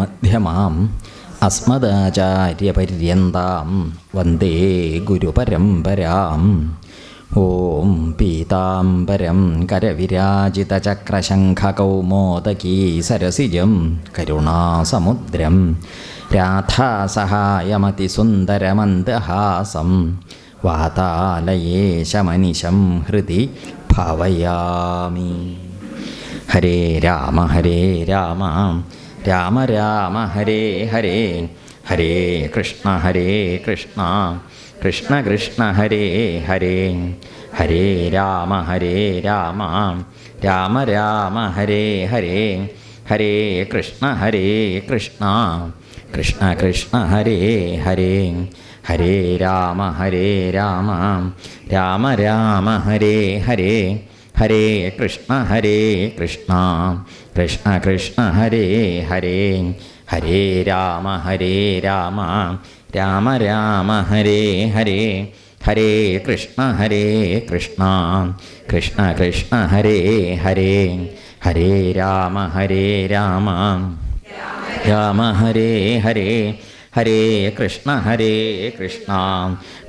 മധ്യമാം അസ്മദാചാര്യപര്യന്താം വന്ദേ ഗുരുപരമ്പരാം. ഓം പീതാംബരം കരവിരാജിതചക്രശംഖകൗമോദകീ സരസിജം കരുണാസമുദ്രം രാധാസഹായമതിസുന്ദരമന്ദഹാസം വാതാലയേശമനിശം ഹൃദി ഭാവയാമി. ഹരേ രാമ രാമ രാമ ഹരേ ഹരേ, ഹരേ കൃഷ്ണ കൃഷ്ണ കൃഷ്ണ ഹരേ ഹരേ, ഹരേ രാമ രാമ രാമ ഹരേ ഹരേ, ഹരേ കൃഷ്ണ കൃഷ്ണ കൃഷ്ണ ഹരേ ഹരേ, ഹരേ രാമ രാമ രാമ ഹരേ ഹരേ, ഹരേ കൃഷ്ണ കൃഷ്ണ കൃഷ്ണ ഹരേ ഹരേ, ഹരേ രാമ രാമ രാമ ഹരേ ഹരേ, ഹരേ കൃഷ്ണ കൃഷ്ണ കൃഷ്ണ ഹരേ ഹരേ, ഹരേ രാമ രാമ ഹരേ ഹരേ, ഹരേ കൃഷ്ണ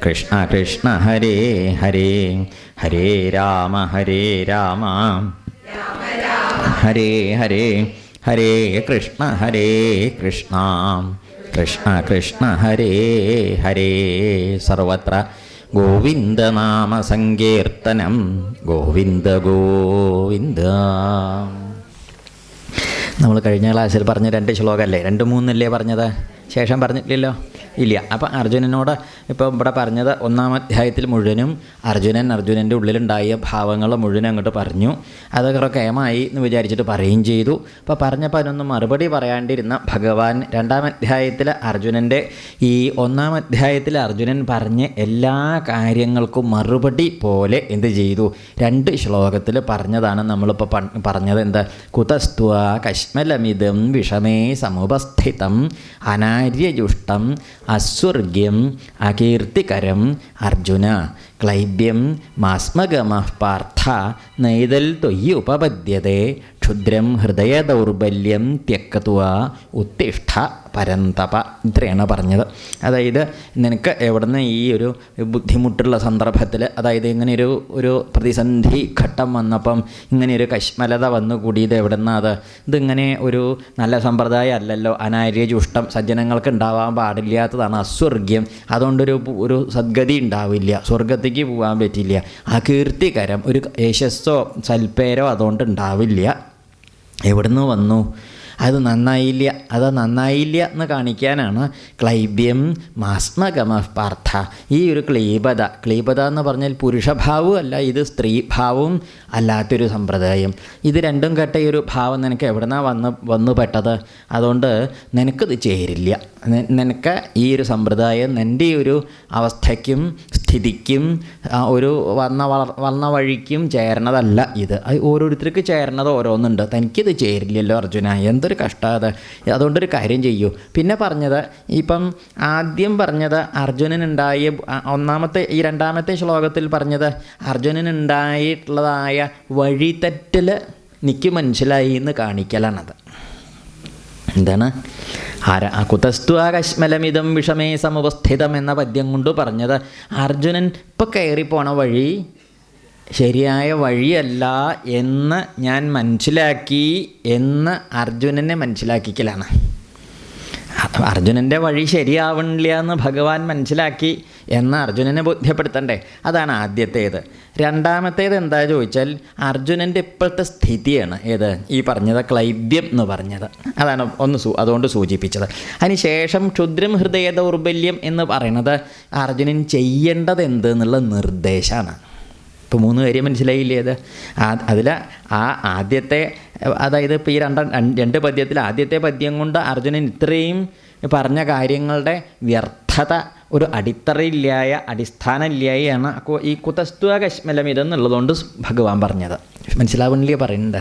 കൃഷ്ണ കൃഷ്ണ ഹരേ ഹരേ, ഹരേ രാമ രാമ ഹരേ ഹരേ, ഹരേ കൃഷ്ണ കൃഷ്ണ കൃഷ്ണ ഹരേ ഹരേ. സർവത്ര ഗോവിന്ദനാമ സങ്കീർത്തനം. ഗോവിന്ദ ഗോവിന്ദ. നമ്മൾ കഴിഞ്ഞ ക്ലാസ്സിൽ പറഞ്ഞ 2 ശ്ലോകമല്ലേ, 2-3 പറഞ്ഞത്, ശേഷം പറഞ്ഞിട്ടില്ലല്ലോ, ഇല്ല. അപ്പം അർജുനനോട് ഇപ്പോൾ ഇവിടെ പറഞ്ഞത് 1-ാം അധ്യായത്തിൽ മുഴുവനും അർജുനൻ്റെ ഉള്ളിലുണ്ടായ ഭാവങ്ങൾ മുഴുവൻ അങ്ങോട്ട് പറഞ്ഞു. അതൊക്കെ കേമായി എന്ന് വിചാരിച്ചിട്ട് പറയുകയും ചെയ്തു. അപ്പോൾ പറഞ്ഞപ്പോൾ അതിനൊന്നും മറുപടി പറയാണ്ടിരുന്ന ഭഗവാൻ 2-ാം അധ്യായത്തിൽ അർജുനൻ്റെ ഈ 1-ാം അധ്യായത്തിൽ അർജുനൻ പറഞ്ഞ എല്ലാ കാര്യങ്ങൾക്കും മറുപടി പോലെ എന്ത് ചെയ്തു, 2 ശ്ലോകത്തിൽ പറഞ്ഞതാണ്. നമ്മളിപ്പോൾ പറഞ്ഞത് എന്താ, കുതസ്ത്വ കശ്മലമിതം വിഷമേ സമുപസ്ഥിതം അനാര്യജുഷ്ടം അസ്വർഗ്യം അകീർത്തികരം അർജുന ക്ലൈബ്യം മാസ്മഗമഃ പാർത്ഥ നൈതൽ ത്വയി ഉപപദ്യത്തെ ക്ഷുദ്രം ഹൃദയദൗർബല്യം ത്യക്ത്വ ഉത്തിഷ്ഠ പരന്തപ. ഇത്രയാണ് പറഞ്ഞത്. അതായത് നിനക്ക് എവിടുന്ന് ഈ ഒരു ബുദ്ധിമുട്ടുള്ള സന്ദർഭത്തിൽ, അതായത് ഇങ്ങനെയൊരു പ്രതിസന്ധി ഘട്ടം വന്നപ്പം ഇങ്ങനെയൊരു കശ്മലത വന്നു കൂടിയത് എവിടുന്ന, ഇതിങ്ങനെ ഒരു നല്ല സമ്പ്രദായം അല്ലല്ലോ, അനാര്യജുഷ്ടം, സജ്ജനങ്ങൾക്ക് ഉണ്ടാവാൻ പാടില്ലാത്തതാണ്, അസ്വർഗ്യം, അതുകൊണ്ടൊരു സദ്ഗതി ഉണ്ടാവില്ല, സ്വർഗത്തേക്ക് പോകാൻ പറ്റില്ല, അകീർത്തികരം, ഒരു യശസ്സോ സൽപ്പേരോ അതുകൊണ്ട് ഉണ്ടാവില്ല. എവിടുന്ന് വന്നു, അത് നന്നായില്ല എന്ന് കാണിക്കാനാണ് ക്ലൈബ്യം മാസ്മഗമഃ പാർത്ഥ. ഈ ഒരു ക്ലീബത എന്ന് പറഞ്ഞാൽ പുരുഷഭാവവും അല്ല, ഇത് സ്ത്രീഭാവവും അല്ലാത്തൊരു സമ്പ്രദായം. ഇത് രണ്ടും കെട്ട ഈ ഒരു ഭാവം നിനക്ക് എവിടുന്നാണ് വന്നു പെട്ടത്? അതുകൊണ്ട് നിനക്കിത് ചേരില്ല. നിനക്ക് ഈ ഒരു സമ്പ്രദായം നിൻ്റെ ഒരു അവസ്ഥയ്ക്കും സ്ഥിതിക്കും ഒരു വന്ന വഴിക്കും ചേരണതല്ല ഇത്. ഓരോരുത്തർക്ക് ചേരണത് ഓരോന്നുണ്ട്. തനിക്കിത് ചേരില്ലല്ലോ അർജുന, എന്തൊരു കഷ്ടത. അതുകൊണ്ടൊരു കാര്യം ചെയ്യൂ. പിന്നെ പറഞ്ഞത്, ഇപ്പം ആദ്യം പറഞ്ഞത് അർജുനനുണ്ടായ ഈ 2-ാമത്തെ ശ്ലോകത്തിൽ പറഞ്ഞത് അർജുനനുണ്ടായിട്ടുള്ളതായ വഴിതെറ്റൽ എനിക്ക് മനസ്സിലായി എന്ന് കാണിക്കലാണത്. എന്താണ് കുതസ്ത്വ കശ്മലമിതം വിഷമേ സമുപസ്ഥിതം എന്ന പദ്യം കൊണ്ട് പറഞ്ഞത്, അർജുനൻ ഇപ്പം കയറിപ്പോണ വഴി ശരിയായ വഴിയല്ല എന്ന് ഞാൻ മനസ്സിലാക്കി എന്ന് അർജുനനെ മനസ്സിലാക്കിക്കലാണ്. അർജുനൻ്റെ വഴി ശരിയാവണില്ല എന്ന് ഭഗവാൻ മനസ്സിലാക്കി എന്ന് അർജുനനെ ബോധ്യപ്പെടുത്തണ്ടേ? അതാണ് ആദ്യത്തേത്. 2-ാമത്തേത് എന്താ ചോദിച്ചാൽ, അർജുനൻ്റെ ഇപ്പോഴത്തെ സ്ഥിതിയാണ് ഏത് ഈ പറഞ്ഞത് ക്ലൈബ്യം എന്ന് പറഞ്ഞത്. അതാണ് അതുകൊണ്ട് സൂചിപ്പിച്ചത്. അതിനുശേഷം ക്ഷുദ്രം ഹൃദയ ദൗർബല്യം എന്ന് പറയുന്നത് അർജുനൻ ചെയ്യേണ്ടത് എന്ത് എന്നുള്ള നിർദ്ദേശമാണ്. ഇപ്പോൾ 3 കാര്യം മനസ്സിലായില്ലേ? അതിൽ ആദ്യത്തെ, അതായത് ഇപ്പോൾ ഈ 2 പദ്യത്തിൽ ആദ്യത്തെ പദ്യം കൊണ്ട് അർജുനൻ ഇത്രയും പറഞ്ഞ കാര്യങ്ങളുടെ വ്യർത്ഥത, ഒരു അടിസ്ഥാനമില്ലായാണ് ഈ കുതസ്ത്വ കശ്മലം ഇതെന്നുള്ളതുകൊണ്ട് ഭഗവാൻ പറഞ്ഞത്. മനസ്സിലാവുന്നില്ലേ പറയുന്നത്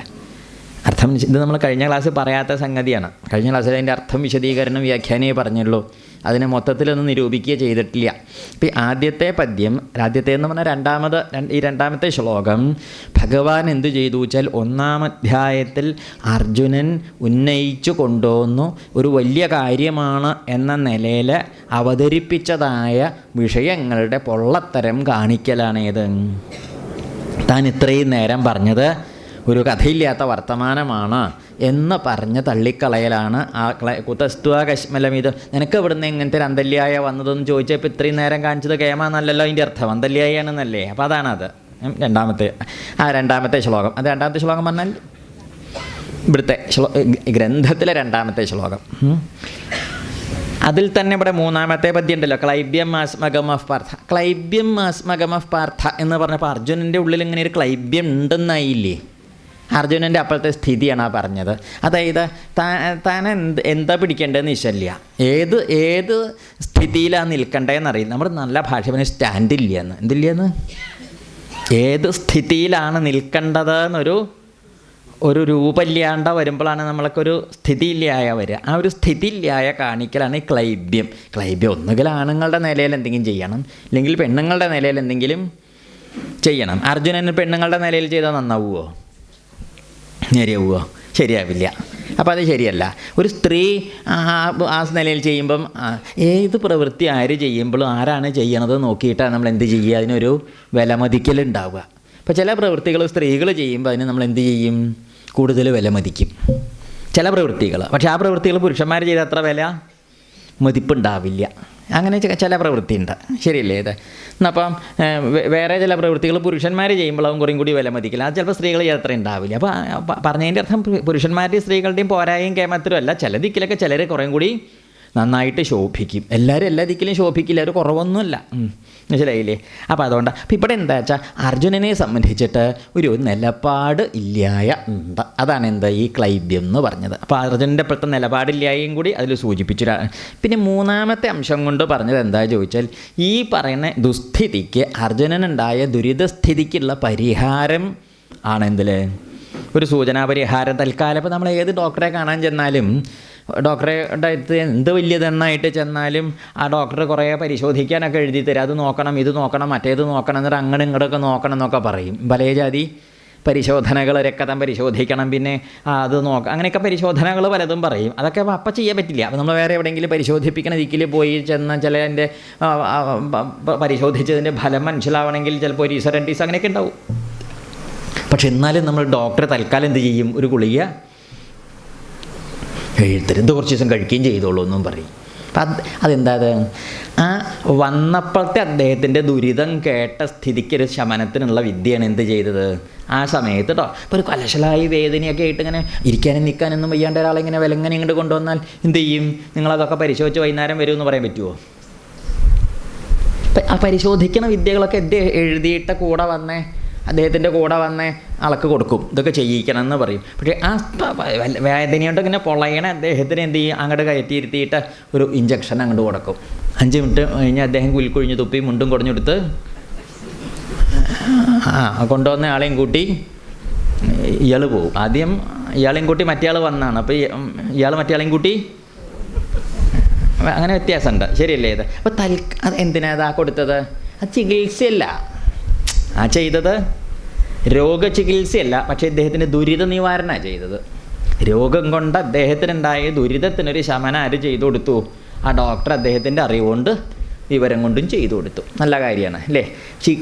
അർത്ഥം? ഇത് നമ്മൾ കഴിഞ്ഞ ക്ലാസ് പറയാത്ത സംഗതിയാണ്. കഴിഞ്ഞ ക്ലാസ്സിൽ അതിൻ്റെ അർത്ഥം വിശദീകരണം വ്യാഖ്യാനേ പറഞ്ഞുള്ളൂ. അതിനെ മൊത്തത്തിലൊന്നും നിരൂപിക്കുക ചെയ്തിട്ടില്ല. ഇപ്പം ആദ്യത്തെ പദ്യം, ആദ്യത്തെ എന്ന് പറഞ്ഞാൽ രണ്ടാമത്തെ ശ്ലോകം ഭഗവാൻ എന്തു ചെയ്തു വെച്ചാൽ 1-ാം അധ്യായത്തിൽ അർജുനൻ ഉന്നയിച്ചു കൊണ്ടുവന്നു ഒരു വലിയ കാര്യമാണ് എന്ന നിലയിൽ അവതരിപ്പിച്ചതായ വിഷയങ്ങളുടെ പൊള്ളത്തരം കാണിക്കലാണേത്. താൻ ഇത്രയും നേരം പറഞ്ഞത് ഒരു കഥയില്ലാത്ത വർത്തമാനമാണ് എന്ന് പറഞ്ഞ് തള്ളിക്കളയലാണ്. ആ കുതസ്ത്വ കശ്മലം, ഇത് നിനക്ക് ഇവിടുന്ന് എങ്ങനത്തെ ഒരു അന്തല്യായ വന്നതെന്ന് ചോദിച്ചാൽ ഇപ്പോൾ ഇത്രയും നേരം കാണിച്ചത് കേമാന്നല്ലല്ലോ അതിൻ്റെ അർത്ഥം, അന്തല്യായാണെന്നല്ലേ. അപ്പോൾ അതാണത് രണ്ടാമത്തെ ശ്ലോകം. അത് രണ്ടാമത്തെ ശ്ലോകം പറഞ്ഞാൽ ഇവിടുത്തെ ഗ്രന്ഥത്തിലെ രണ്ടാമത്തെ ശ്ലോകം. അതിൽ തന്നെ ഇവിടെ 3-ാമത്തെ പദ്യം ഉണ്ടല്ലോ, ക്ലൈബ്യം ആസ്മകം ഓഫ് പാർത്ഥ. ക്ലൈബ്യം ആസ്മകം ഓഫ് പാർത്ഥ എന്ന് പറഞ്ഞപ്പോൾ അർജുനൻ്റെ ഉള്ളിൽ ഇങ്ങനെ ഒരു ക്ലൈബ്യം ഉണ്ടെന്നായില്ലേ. അർജുനൻ്റെ അപ്പോഴത്തെ സ്ഥിതിയാണ് ആ പറഞ്ഞത്. അതായത് താൻ എന്താ പിടിക്കേണ്ടതെന്ന് നിശ്ചയില്ല, ഏത് സ്ഥിതിയിലാണ് നിൽക്കേണ്ടതെന്നറിയില്ല. നമ്മുടെ നല്ല ഭാഷ പിന്നെ സ്റ്റാൻഡില്ലെന്ന്, എന്തില്ലെന്ന്, ഏത് സ്ഥിതിയിലാണ് നിൽക്കേണ്ടത് എന്നൊരു രൂപമില്ലാണ്ട വരുമ്പോഴാണ് നമ്മൾക്കൊരു സ്ഥിതിയില്ലായ വരിക. ആ ഒരു സ്ഥിതിയില്ലായ കാണിക്കലാണ് ഈ ക്ലൈബ്യം. ഒന്നുകിൽ ആണുങ്ങളുടെ നിലയിൽ എന്തെങ്കിലും ചെയ്യണം, അല്ലെങ്കിൽ പെണ്ണുങ്ങളുടെ നിലയിൽ എന്തെങ്കിലും ചെയ്യണം. അർജുനന് പെണ്ണുങ്ങളുടെ നിലയിൽ ചെയ്താൽ നന്നാവുമോ? നേരെയാവുമോ? ശരിയാവില്ല. അപ്പോൾ അത് ശരിയല്ല. ഒരു സ്ത്രീ ആ നിലയിൽ ചെയ്യുമ്പം ഏത് പ്രവൃത്തി ആര് ചെയ്യുമ്പോഴും ആരാണ് ചെയ്യണത് നോക്കിയിട്ടാണ് നമ്മൾ എന്ത് ചെയ്യുക, അതിനൊരു വിലമതിക്കലുണ്ടാവുക. ഇപ്പോൾ ചില പ്രവൃത്തികൾ സ്ത്രീകൾ ചെയ്യുമ്പോൾ അതിന് നമ്മൾ എന്ത് ചെയ്യും, കൂടുതൽ വിലമതിക്കും ചില പ്രവൃത്തികൾ. പക്ഷേ ആ പ്രവൃത്തികൾ പുരുഷന്മാർ ചെയ്ത അത്ര വില മതിപ്പുണ്ടാവില്ല. അങ്ങനെ ചില പ്രവൃത്തി ഉണ്ട്, ശരിയല്ലേ ഇത്? അപ്പം വേറെ ചില പ്രവൃത്തികൾ പുരുഷന്മാർ ചെയ്യുമ്പോഴാവും കുറേയും കൂടി വില മതിക്കില്ല. അത് ചിലപ്പോൾ സ്ത്രീകൾ അത്ര ഉണ്ടാവില്ല. അപ്പോൾ പറഞ്ഞതിൻ്റെ അർത്ഥം പുരുഷന്മാരുടെയും സ്ത്രീകളുടെയും പോരായും കേമത്തിലും അല്ല. ചില ദിക്കിലൊക്കെ ചിലർ കുറേയും കൂടി നന്നായിട്ട് ശോഭിക്കും. എല്ലാവരും എല്ലാ ദിക്കിലും ശോഭിക്കില്ല, ഒരു കുറവൊന്നുമില്ല. മനസ്സിലായില്ലേ? അപ്പോൾ അതുകൊണ്ട് അപ്പോൾ ഇവിടെ എന്താ വെച്ചാൽ അർജുനനെ സംബന്ധിച്ചിട്ട് ഒരു നിലപാട് ഇല്ലായ ഉണ്ട്. അതാണ് എന്താ ഈ ക്ലൈബ്യം എന്ന് പറഞ്ഞത്. അപ്പോൾ അർജുനൻ്റെ ഇപ്പോഴത്തെ നിലപാടില്ലായും കൂടി അതിൽ സൂചിപ്പിച്ചു. പിന്നെ 3-ാമത്തെ അംശം കൊണ്ട് പറഞ്ഞത് എന്താ ചോദിച്ചാൽ, ഈ പറയുന്ന ദുസ്ഥിതിക്ക്, അർജുനനുണ്ടായ ദുരിതസ്ഥിതിക്കുള്ള പരിഹാരം ആണെന്തിൽ ഒരു സൂചനാ പരിഹാരം തൽക്കാലം. ഇപ്പോൾ നമ്മൾ ഏത് ഡോക്ടറെ കാണാൻ ചെന്നാലും, ഡോക്ടറുടെ അടുത്ത് എന്ത് വലിയതെണ്ണായിട്ട് ചെന്നാലും ആ ഡോക്ടർ കുറേ പരിശോധിക്കാനൊക്കെ എഴുതി തരും. അത് നോക്കണം, ഇത് നോക്കണം, മറ്റേത് നോക്കണം, എന്നിട്ട് അങ്ങോട്ട് ഇങ്ങോട്ടൊക്കെ നോക്കണം എന്നൊക്കെ പറയും. പല ജാതി പരിശോധനകൾ, രക്തം പരിശോധിക്കണം, പിന്നെ അത് അങ്ങനെയൊക്കെ പരിശോധനകൾ പലതും പറയും. അതൊക്കെ അപ്പം ചെയ്യാൻ പറ്റില്ല. അപ്പോൾ നമ്മൾ വേറെ എവിടെയെങ്കിലും പരിശോധിപ്പിക്കുന്ന ദിക്കിൽ പോയി ചെന്ന ചിലതിൻ്റെ പരിശോധിച്ചതിൻ്റെ ഫലം മനസ്സിലാവണമെങ്കിൽ ചിലപ്പോൾ 1 ദിവസം 2 ദിവസം അങ്ങനെയൊക്കെ ഉണ്ടാവും. പക്ഷെ എന്നാലും നമ്മൾ ഡോക്ടറെ തൽക്കാലം എന്ത് ചെയ്യും, ഒരു ഗുളിക എഴുത്തരുത്, കുറച്ച് ദിവസം കഴിക്കുകയും ചെയ്തോളൂ എന്നും പറയും. അപ്പം അതെന്താ, ആ വന്നപ്പോഴത്തെ അദ്ദേഹത്തിൻ്റെ ദുരിതം കേട്ട സ്ഥിതിക്കൊരു ശമനത്തിനുള്ള വിദ്യയാണ് എന്ത് ചെയ്തത് ആ സമയത്ത് കേട്ടോ. ഇപ്പോൾ ഒരു കലശലായി വേദനയൊക്കെ ആയിട്ട് ഇങ്ങനെ ഇരിക്കാനും നിൽക്കാനൊന്നും വയ്യാണ്ട് ഒരാളിങ്ങനെ വിലങ്ങനെ ഇങ്ങോട്ട് കൊണ്ടുവന്നാൽ എന്ത് ചെയ്യും? നിങ്ങളതൊക്കെ പരിശോധിച്ച് വൈകുന്നേരം വരുമെന്ന് പറയാൻ പറ്റുമോ? ആ പരിശോധിക്കുന്ന വിദ്യകളൊക്കെ എഴുതിയിട്ട് കൂടെ വന്നേ, അദ്ദേഹത്തിൻ്റെ കൂടെ വന്ന് ആൾക്ക് കൊടുക്കും, ഇതൊക്കെ ചെയ്യിക്കണം എന്ന് പറയും. പക്ഷേ ആ വേദനയോണ്ട് ഇങ്ങനെ പൊളയണ അദ്ദേഹത്തിന് എന്ത് ചെയ്യും, അങ്ങോട്ട് കയറ്റിയിരുത്തിയിട്ട് ഒരു ഇഞ്ചക്ഷൻ അങ്ങോട്ട് കൊടുക്കും. 5 മിനിറ്റ് കഴിഞ്ഞ് അദ്ദേഹം കുലിക്കൊഴിഞ്ഞ് തുപ്പി മുണ്ടും കുടഞ്ഞെടുത്ത് കൊണ്ടുവന്ന ആളെയും കൂട്ടി ഇയാൾ പോവും. ആദ്യം ഇയാളെയും കൂട്ടി മറ്റേ ആൾ വന്നാണ്, അപ്പോൾ ഇയാൾ മറ്റേ ആളെയും കൂട്ടി, അങ്ങനെ വ്യത്യാസമുണ്ട്, ശരിയല്ലേ ഇത്? അപ്പോൾ അത് എന്തിനാ ഇതാ കൊടുത്തത്? അത് ചികിത്സയല്ല ആ ചെയ്തത്, രോഗചികിത്സയല്ല, പക്ഷേ അദ്ദേഹത്തിൻ്റെ ദുരിത നിവാരണമാണ് ചെയ്തത്. രോഗം കൊണ്ട് അദ്ദേഹത്തിനുണ്ടായ ദുരിതത്തിനൊരു ശമനം ആര് ചെയ്തു കൊടുത്തു? ആ ഡോക്ടർ അദ്ദേഹത്തിൻ്റെ അറിവുകൊണ്ട് വിവരം കൊണ്ടും ചെയ്തു കൊടുത്തു. നല്ല കാര്യമാണ് അല്ലേ?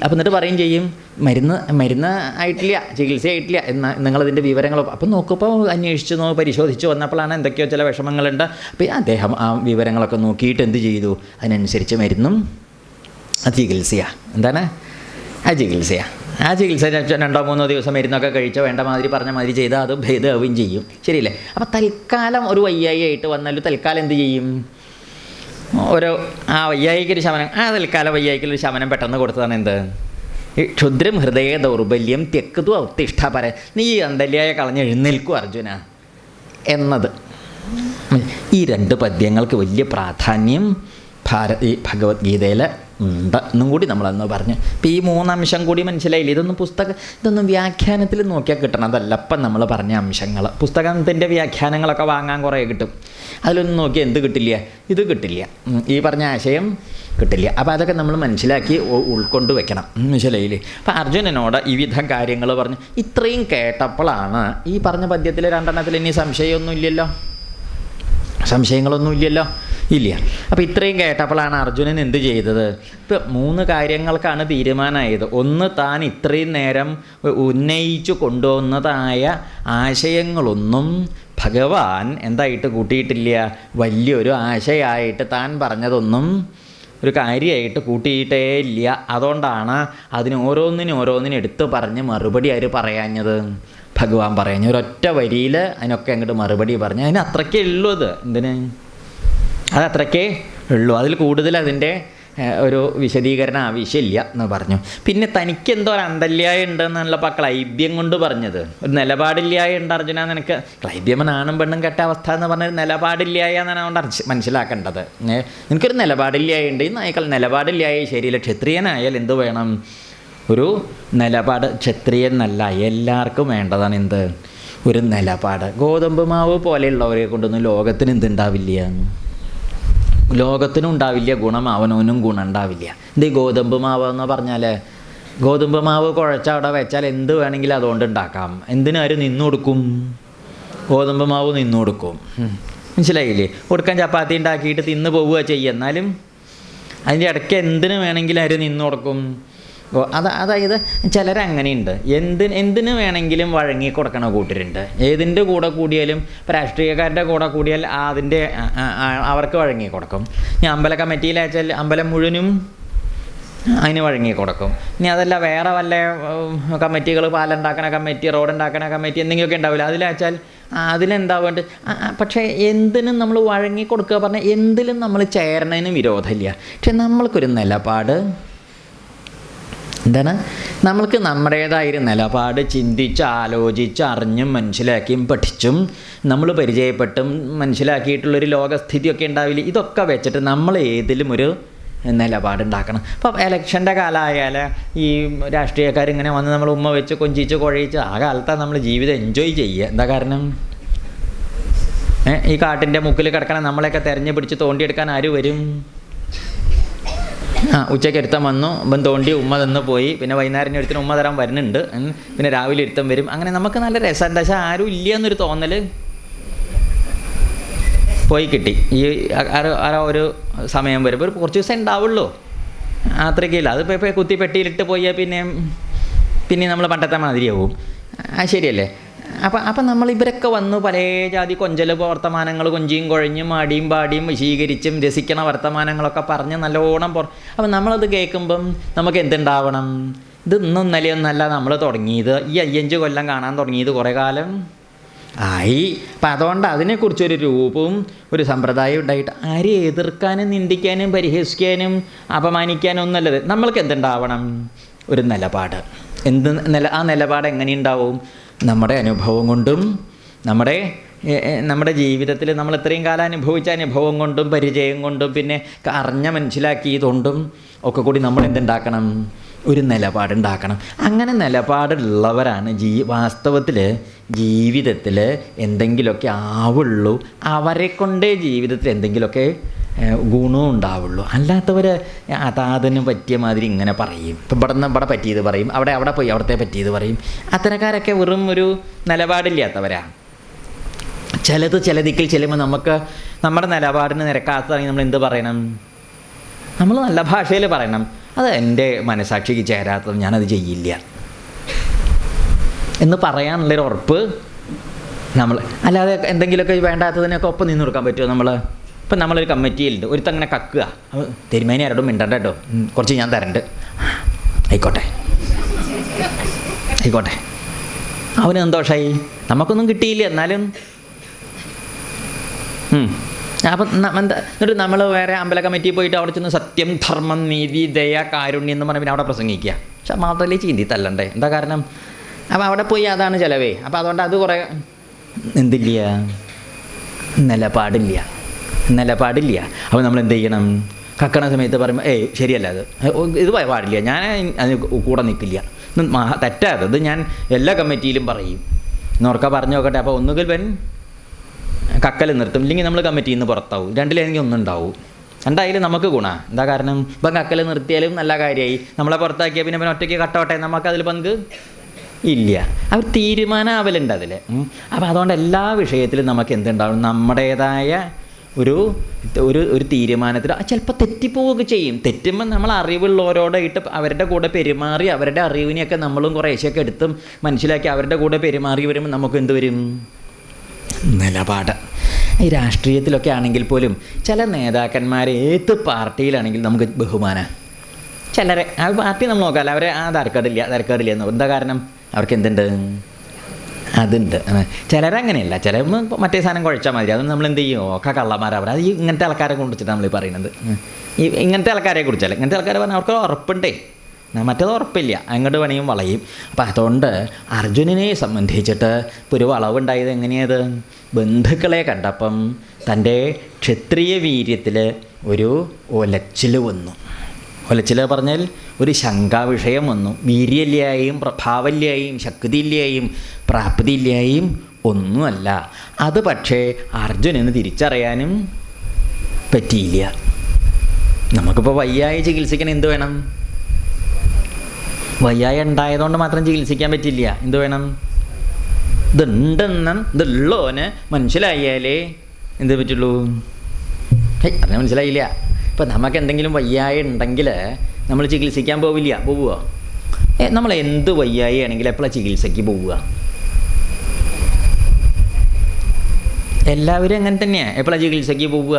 അപ്പം എന്നിട്ട് പറയും ചെയ്യും, മരുന്ന് ആയിട്ടില്ല, ചികിത്സ ആയിട്ടില്ല, എന്നാൽ നിങ്ങളതിൻ്റെ വിവരങ്ങളൊക്കെ അപ്പം നോക്കുമ്പോൾ അന്വേഷിച്ച് പരിശോധിച്ച് വന്നപ്പോഴാണ് എന്തൊക്കെയോ ചില വിഷമങ്ങളുണ്ട്. അപ്പോൾ അദ്ദേഹം ആ വിവരങ്ങളൊക്കെ നോക്കിയിട്ട് എന്ത് ചെയ്തു, അതിനനുസരിച്ച് മരുന്നും ചികിത്സയാണ്. എന്താണ് ആ ചികിത്സയാണ്. ആ ചികിത്സ 2-3 ദിവസം മരുന്നൊക്കെ കഴിച്ചോ വേണ്ട മാതിരി പറഞ്ഞ മാതിരി ചെയ്താൽ അത് ഭേദമാവുകയും ചെയ്യും, ശരിയല്ലേ? അപ്പോൾ തൽക്കാലം ഒരു വയ്യായി ആയിട്ട് വന്നാലും തൽക്കാലം എന്ത് ചെയ്യും, ആ വയ്യായിക്കൊരു ശമനം, ആ തൽക്കാലം വയ്യായിക്കൊരു ശമനം പെട്ടെന്ന് കൊടുത്തതാണ് എന്ത്, ക്ഷുദ്രം ഹൃദയ ദൗർബല്യം തെക്കതു അവത്തിഷ്ഠ പര, നീ അന്തല്യായ കളഞ്ഞ് എഴുന്നേൽക്കൂ അർജുന എന്നത്. ഈ 2 പദ്യങ്ങൾക്ക് വലിയ പ്രാധാന്യം ഈ ഭഗവത്ഗീതയിൽ ഉണ്ട് എന്നും കൂടി നമ്മളന്ന് പറഞ്ഞു. ഇപ്പോൾ ഈ 3 അംശം കൂടി മനസ്സിലായില്ല. ഇതൊന്നും വ്യാഖ്യാനത്തിൽ നോക്കിയാൽ കിട്ടണതല്ല. അപ്പം നമ്മൾ പറഞ്ഞ അംശങ്ങൾ പുസ്തകത്തിൻ്റെ വ്യാഖ്യാനങ്ങളൊക്കെ വാങ്ങാൻ കുറേ കിട്ടും. അതിലൊന്നും നോക്കിയാൽ എന്ത് കിട്ടില്ല, ഇത് കിട്ടില്ല, ഈ പറഞ്ഞ ആശയം കിട്ടില്ല. അപ്പോൾ അതൊക്കെ നമ്മൾ മനസ്സിലാക്കി ഉൾക്കൊണ്ട് വെക്കണം. മനസ്സിലായില്ലേ? അപ്പോൾ അർജുനനോട് ഈ വിധം കാര്യങ്ങൾ പറഞ്ഞു. ഇത്രയും കേട്ടപ്പോഴാണ് ഈ പറഞ്ഞ പദ്യത്തിൽ 2 ഇനി സംശയങ്ങളൊന്നുമില്ലല്ലോ. ഇല്ല. അപ്പോൾ ഇത്രയും കേട്ടപ്പോഴാണ് അർജുനൻ എന്ത് ചെയ്തത്? ഇപ്പം 3 കാര്യങ്ങൾക്കാണ് തീരുമാനമായത്. ഒന്ന്, താൻ ഇത്രയും നേരം ഉന്നയിച്ചു കൊണ്ടുവന്നതായ ആശയങ്ങളൊന്നും ഭഗവാൻ എന്തായിട്ട് കൂട്ടിയിട്ടില്ല, വലിയൊരു ആശയമായിട്ട് താൻ പറഞ്ഞതൊന്നും ഒരു കാര്യമായിട്ട് കൂട്ടിയിട്ടേ ഇല്ല. അതുകൊണ്ടാണ് അതിന് ഓരോന്നിനും എടുത്ത് പറഞ്ഞ് മറുപടി ആര് പറയാഞ്ഞത്? ഭഗവാൻ പറഞ്ഞു. ഒരൊറ്റ വരിയിൽ അതിനൊക്കെ അങ്ങോട്ട് മറുപടി പറഞ്ഞു. അതിന് അത്രയ്ക്കേ ഉള്ളൂ. അതത്രയ്ക്കേ ഉള്ളൂ. അതിൽ കൂടുതൽ അതിൻ്റെ ഒരു വിശദീകരണം ആവശ്യമില്ല എന്ന് പറഞ്ഞു. പിന്നെ തനിക്കെന്തോ ഒരു അന്തല്യായ ഉണ്ടെന്നുള്ളപ്പോൾ ക്ലൈബ്യം കൊണ്ട് പറഞ്ഞത്. ഒരു നിലപാടില്ലായ ഉണ്ട് അർജുന നിനക്ക്. ക്ലൈബ്യമൻ ആണും പെണ്ണും കെട്ട അവസ്ഥ എന്ന് പറഞ്ഞൊരു നിലപാടില്ലായ എന്നാണ് അതുകൊണ്ട് മനസ്സിലാക്കേണ്ടത്. നിനക്കൊരു നിലപാടില്ലായ ഉണ്ട്. ഈ നായ്ക്കൾ നിലപാടില്ലായ ശരിയില്ല. ക്ഷത്രിയനായാൽ എന്ത് വേണം? ഒരു നിലപാട്. ക്ഷത്രിയൻ എന്നല്ല, എല്ലാവർക്കും വേണ്ടതാണ് എന്ത്? ഒരു നിലപാട്. ഗോതമ്പ് മാവ് പോലെയുള്ളവരെ കൊണ്ടൊന്നും ലോകത്തിന് എന്തുണ്ടാവില്ല, ലോകത്തിനും ഉണ്ടാവില്ല ഗുണം, അവനവനും ഗുണം ഉണ്ടാവില്ല. ഇത് ഈ ഗോതമ്പ് മാവ് എന്ന് പറഞ്ഞാൽ, ഗോതമ്പ് മാവ് കുഴച്ച അവിടെ വെച്ചാൽ എന്ത് വേണമെങ്കിലും അതുകൊണ്ട് ഉണ്ടാക്കാം. എന്തിനാരും നിന്നു കൊടുക്കും? ഗോതമ്പ് മാവ് നിന്നു കൊടുക്കും. മനസ്സിലായില്ലേ? കൊടുക്കാൻ ചപ്പാത്തി ഉണ്ടാക്കിയിട്ട് തിന്ന് പോവുക ചെയ്യുക. എന്നാലും അതിൻ്റെ ഇടയ്ക്ക് എന്തിനു വേണമെങ്കിലും ആര് നിന്നു കൊടുക്കും? അതായത് ചിലരങ്ങനെയുണ്ട്. എന്തിനു വേണമെങ്കിലും വഴങ്ങി കൊടുക്കണ കൂട്ടരുണ്ട്. ഏതിൻ്റെ കൂടെ കൂടിയാലും, ഇപ്പോൾ രാഷ്ട്രീയക്കാരുടെ കൂടെ കൂടിയാൽ അതിൻ്റെ അവർക്ക് വഴങ്ങി കൊടുക്കും. ഇനി അമ്പല കമ്മിറ്റിയിലയച്ചാൽ അമ്പലം മുഴുവനും അതിന് വഴങ്ങി കൊടുക്കും. ഇനി അതല്ല വേറെ വല്ല കമ്മിറ്റികൾ, പാലുണ്ടാക്കണ കമ്മിറ്റി, റോഡുണ്ടാക്കണ കമ്മിറ്റി എന്തെങ്കിലുമൊക്കെ ഉണ്ടാവില്ല, അതിലയച്ചാൽ അതിലെന്താ വേണ്ടത്. പക്ഷേ എന്തിനും നമ്മൾ വഴങ്ങി കൊടുക്കുക പറഞ്ഞാൽ എന്തിലും നമ്മൾ ചേരണതിന് വിരോധമില്ല. പക്ഷെ നമ്മൾക്കൊരു നിലപാട് എന്താണ്? നമ്മൾക്ക് നമ്മുടേതായൊരു നിലപാട് ചിന്തിച്ച് ആലോചിച്ച് അറിഞ്ഞും മനസ്സിലാക്കിയും പഠിച്ചും നമ്മൾ പരിചയപ്പെട്ടും മനസ്സിലാക്കിയിട്ടുള്ളൊരു ലോകസ്ഥിതിയൊക്കെ ഉണ്ടാവില്ല. ഇതൊക്കെ വെച്ചിട്ട് നമ്മൾ ഏതിലും ഒരു നിലപാടുണ്ടാക്കണം. ഇപ്പോൾ ഇലക്ഷൻ്റെ കാലമായാൽ ഈ രാഷ്ട്രീയക്കാരിങ്ങനെ വന്ന് നമ്മൾ ഉമ്മ വെച്ച് കൊഞ്ചിച്ച് കുഴയിച്ച് ആ കാലത്താണ് നമ്മൾ ജീവിതം എൻജോയ് ചെയ്യുക. എന്താ കാരണം? ഈ കാട്ടിൻ്റെ മുക്കിൽ കിടക്കണം നമ്മളെയൊക്കെ തെരഞ്ഞു പിടിച്ച് തോണ്ടിയെടുക്കാൻ ആര് വരും? ഉച്ചയ്ക്ക് ഒരുത്തം വന്നു, ഇപ്പം തോണ്ടി ഉമ്മ തന്ന് പോയി. പിന്നെ വൈകുന്നേരം ഒരുത്തിന് ഉമ്മ തരാൻ വരുന്നുണ്ട്. പിന്നെ രാവിലെ ഒരുത്തം വരും. അങ്ങനെ നമുക്ക് നല്ല രസം. പക്ഷേ ആരും ഇല്ല എന്നൊരു തോന്നൽ പോയി കിട്ടി. ഈ ഒരു സമയം വരുമ്പോൾ ഒരു കുറച്ച് ദിവസം ഉണ്ടാവുള്ളൂ, അത്രയ്ക്കില്ല. അതിപ്പോൾ ഇപ്പോൾ കുത്തി പെട്ടിയിലിട്ട് പോയാൽ പിന്നെ നമ്മൾ പണ്ടത്തെ മാതിരിയാവും. ശരിയല്ലേ? അപ്പം നമ്മൾ ഇവരൊക്കെ വന്ന് പല ജാതി കൊഞ്ചൽ വർത്തമാനങ്ങൾ കൊഞ്ചിയും കുഴഞ്ഞും ആടിയും പാടിയും വശീകരിച്ചും രസിക്കണ വർത്തമാനങ്ങളൊക്കെ പറഞ്ഞ് നല്ലോണം അപ്പം നമ്മളത് കേൾക്കുമ്പം നമുക്ക് എന്തുണ്ടാവണം? ഇത് ഇന്നും ഇന്നലെയൊന്നല്ല നമ്മൾ തുടങ്ങിയത്. ഈ 5 കൊല്ലം കാണാൻ തുടങ്ങിയത് കുറേ കാലം ആയി. അപ്പം അതുകൊണ്ട് അതിനെക്കുറിച്ചൊരു രൂപവും ഒരു സമ്പ്രദായം ഉണ്ടായിട്ട് ആരെയും എതിർക്കാനും നിന്ദിക്കാനും പരിഹസിക്കാനും അപമാനിക്കാനും ഒന്നല്ലത്. നമ്മൾക്ക് എന്തുണ്ടാവണം? ഒരു നിലപാട്. ആ നിലപാട് എങ്ങനെയുണ്ടാവും? നമ്മുടെ അനുഭവം കൊണ്ടും നമ്മുടെ ജീവിതത്തിൽ നമ്മൾ ഇത്രയും കാലം അനുഭവിച്ച അനുഭവം കൊണ്ടും പരിചയം കൊണ്ടും പിന്നെ മനസ്സിലാക്കിയതുകൊണ്ടും ഒക്കെ കൂടി നമ്മൾ എന്തുണ്ടാക്കണം? ഒരു നിലപാടുണ്ടാക്കണം. അങ്ങനെ നിലപാടുള്ളവരാണ് വാസ്തവത്തിൽ ജീവിതത്തിൽ എന്തെങ്കിലുമൊക്കെ ആവുള്ളൂ. അവരെ കൊണ്ടേ ജീവിതത്തിൽ എന്തെങ്കിലുമൊക്കെ ഗുണവും ഉണ്ടാവുള്ളൂ. അല്ലാത്തവർ അതാതിന് പറ്റിയ മാതിരി ഇങ്ങനെ പറയും. ഇപ്പം ഇവിടെ പറ്റിയത് പറയും, അവിടെ പോയി അവിടത്തെ പറ്റിയത് പറയും. അത്തരക്കാരൊക്കെ വെറും ഒരു നിലപാടില്ലാത്തവരാണ്. ചില ദിക്കിൽ ചെല്ലുമ്പോൾ നമുക്ക് നമ്മുടെ നിലപാടിന് നിരക്കാത്തതാണെങ്കിൽ നമ്മൾ എന്ത് പറയണം? നമ്മൾ നല്ല ഭാഷയിൽ പറയണം. അത് എൻ്റെ മനസാക്ഷിക്ക് ചേരാത്തത് ഞാനത് ചെയ്യില്ല എന്ന് പറയാനുള്ളൊരു ഉറപ്പ് നമ്മൾ. അല്ലാതെ എന്തെങ്കിലുമൊക്കെ വേണ്ടാത്തതിനൊക്കെ ഒപ്പം നിന്ന് കൊടുക്കാൻ പറ്റുമോ നമ്മൾ? ഇപ്പം നമ്മളൊരു കമ്മിറ്റിയിലുണ്ട്, ഒരുത്തങ്ങനെ കക്കുക, തിരുമേനി ആരോടും മിണ്ടണ്ട കേട്ടോ, കുറച്ച് ഞാൻ തരണ്ട്, ആയിക്കോട്ടെ അവന് സന്തോഷമായി, നമുക്കൊന്നും കിട്ടിയില്ല എന്നാലും. അപ്പം എന്നിട്ട് നമ്മൾ വേറെ അമ്പല കമ്മിറ്റി പോയിട്ട് അവിടെ ചെന്ന് സത്യം, ധർമ്മം, നീതി, ദയ, കാരുണ്യം എന്ന് പറഞ്ഞാൽ പിന്നെ അവിടെ പ്രസംഗിക്കുക. പക്ഷെ മാത്രമല്ലേ ചീന്തി തല്ലണ്ടേ? എന്താ കാരണം? അപ്പം അവിടെ പോയി അതാണ് ചിലവേ. അപ്പം അതുകൊണ്ട് അത് കുറേ നിലപാടില്ല. അപ്പോൾ നമ്മൾ എന്ത് ചെയ്യണം? കക്കണ സമയത്ത് പറയുമ്പോൾ ശരിയല്ല ഇത് പാടില്ല, ഞാൻ അതിന് കൂടെ നിൽക്കില്ല, തെറ്റാത് ഞാൻ എല്ലാ കമ്മിറ്റിയിലും പറയും എന്നോർക്ക പറഞ്ഞു നോക്കട്ടെ. അപ്പോൾ ഒന്നുകിൽ കക്കൽ നിർത്തും, ഇല്ലെങ്കിൽ നമ്മൾ കമ്മിറ്റിയിൽ നിന്ന് പുറത്താവും, രണ്ടിലേതെങ്കിലും ഒന്നുണ്ടാവും. എന്തായാലും നമുക്ക് ഗുണമാണ്. എന്താ കാരണം, ഇപ്പം കക്കൽ നിർത്തിയാലും നല്ല കാര്യമായി, നമ്മളെ പുറത്താക്കിയാൽ പിന്നെ ഒറ്റയ്ക്ക് കട്ടോട്ടെ, നമുക്കതിൽ പങ്ക് ഇല്ല. അവർ തീരുമാനമാവലുണ്ട് അതിൽ. അപ്പോൾ അതുകൊണ്ട് എല്ലാ വിഷയത്തിലും നമുക്ക് എന്തുണ്ടാവും, നമ്മുടേതായ ഒരു തീരുമാനത്തിൽ ചിലപ്പോൾ തെറ്റിപ്പോവുകയൊക്കെ ചെയ്യും. തെറ്റുമ്പോൾ നമ്മൾ അറിവുള്ളവരോടായിട്ട് അവരുടെ കൂടെ പെരുമാറി അവരുടെ അറിവിനെയൊക്കെ നമ്മളും കുറേശ്ശൊക്കെ എടുത്തും മനസ്സിലാക്കി അവരുടെ കൂടെ പെരുമാറി വരുമ്പോൾ നമുക്ക് എന്ത് വരും, നിലപാട്. ഈ രാഷ്ട്രീയത്തിലൊക്കെ ആണെങ്കിൽ പോലും ചില നേതാക്കന്മാർ ഏത് പാർട്ടിയിലാണെങ്കിൽ നമുക്ക് ബഹുമാനം. ചിലരെ ആ പാർട്ടി നമ്മൾ നോക്കാമല്ലോ, അവരെ തരക്കേടില്ല എന്ന്. എന്താ കാരണം, അവർക്ക് എന്തുണ്ട്, അതുണ്ട്. ചിലരങ്ങനെയല്ല, ചില മറ്റേ സാധനം കുഴച്ചാൽ മതി, അതൊന്നും നമ്മൾ എന്ത് ചെയ്യും, ഒക്കെ കള്ളന്മാരവർ. അത് ഇങ്ങനത്തെ ആൾക്കാരെ കുറിച്ചിട്ട് നമ്മൾ പറയുന്നത്. ഇങ്ങനത്തെ ആൾക്കാരെ കുറിച്ചല്ല, ഇങ്ങനത്തെ ആൾക്കാരെ പറഞ്ഞാൽ അവർക്ക് ഉറപ്പുണ്ടേ, മറ്റേത് ഉറപ്പില്ല, അങ്ങോട്ട് പണിയും വളയും. അപ്പം അതുകൊണ്ട് അർജുനനെ സംബന്ധിച്ചിട്ട് ഇപ്പോൾ ഒരു വളവുണ്ടായത് എങ്ങനെയത്, ബന്ധുക്കളെ കണ്ടപ്പം തൻ്റെ ക്ഷത്രിയ വീര്യത്തിൽ ഒരു ഒലച്ചിൽ വന്നു. ഒലച്ചിൽ പറഞ്ഞാൽ ഒരു ശങ്കാവിഷയം വന്നു. വീര്യല്യായും പ്രഭാവല്യായും ശക്തിയില്യായും പ്രാപ്തിയില്യായും ഒന്നുമല്ല. അത് പക്ഷേ അർജുനന് തിരിച്ചറിയാനും പറ്റിയില്ല. നമുക്കിപ്പോൾ വയ്യായി ചികിത്സിക്കാൻ എന്ത് വേണം, വയ്യായി ഉണ്ടായതുകൊണ്ട് മാത്രം ചികിത്സിക്കാൻ പറ്റില്ല. എന്ത് വേണം, ഇതുള്ളോന് മനസ്സിലായാലേ എന്ത് പറ്റുള്ളൂ. അതിനെ മനസ്സിലായില്ല. ഇപ്പം നമുക്ക് എന്തെങ്കിലും വയ്യായി ഉണ്ടെങ്കിൽ നമ്മൾ ചികിത്സിക്കാൻ പോവുക. നമ്മൾ എന്ത് വയ്യായി ആണെങ്കിൽ എപ്പോഴാണ് ചികിത്സയ്ക്ക് പോവുക? എല്ലാവരും അങ്ങനെ തന്നെയാണ്. എപ്പോഴാണ് ചികിത്സയ്ക്ക് പോവുക?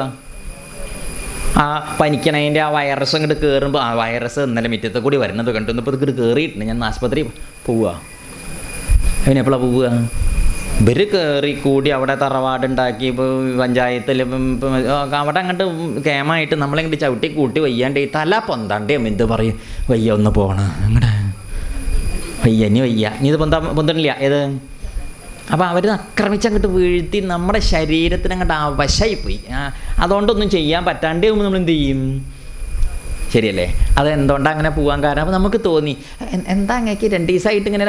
ആ പനിക്കണതിൻ്റെ ആ വൈറസ് അങ്ങോട്ട് കയറുമ്പോൾ, ആ വൈറസ് ഇന്നലെ മുറ്റത്ത് കൂടി വരുന്നത് കണ്ടു, ഇപ്പോൾ ഇത് കയറിയിട്ടുണ്ട്, ഞാൻ ആശുപത്രി പോവുക. അതിനെപ്പോഴാണ് പോവുക? ഇവർ കയറിക്കൂടി അവിടെ തറവാടുണ്ടാക്കി, ഇപ്പോൾ പഞ്ചായത്തിൽ അവിടെ അങ്ങോട്ട് കേമായിട്ട് നമ്മളെങ്ങോട്ട് ചവിട്ടി കൂട്ടി വയ്യാണ്ട് തല പൊന്താണ്ടേ എന്ത് പറയും, വയ്യ ഒന്ന് പോകണം അങ്ങോട്ട്, വയ്യ ഇനി ഇത് പൊന്തണില്ല ഏത്. അപ്പോൾ അവർ ആക്രമിച്ചങ്ങോട്ട് വീഴ്ത്തി നമ്മുടെ ശരീരത്തിന് അങ്ങോട്ട് വശമായിപ്പോയി. അതുകൊണ്ടൊന്നും ചെയ്യാൻ പറ്റാണ്ടേ ആകുമ്പോൾ നമ്മൾ എന്ത് ചെയ്യും? ശരിയല്ലേ? അതെന്തുകൊണ്ടാണ് അങ്ങനെ പോകാൻ കാരണം? അപ്പോൾ നമുക്ക് തോന്നി, എന്താ അങ്ങേക്ക് 2 ദിവസമായിട്ട് ഇങ്ങനെ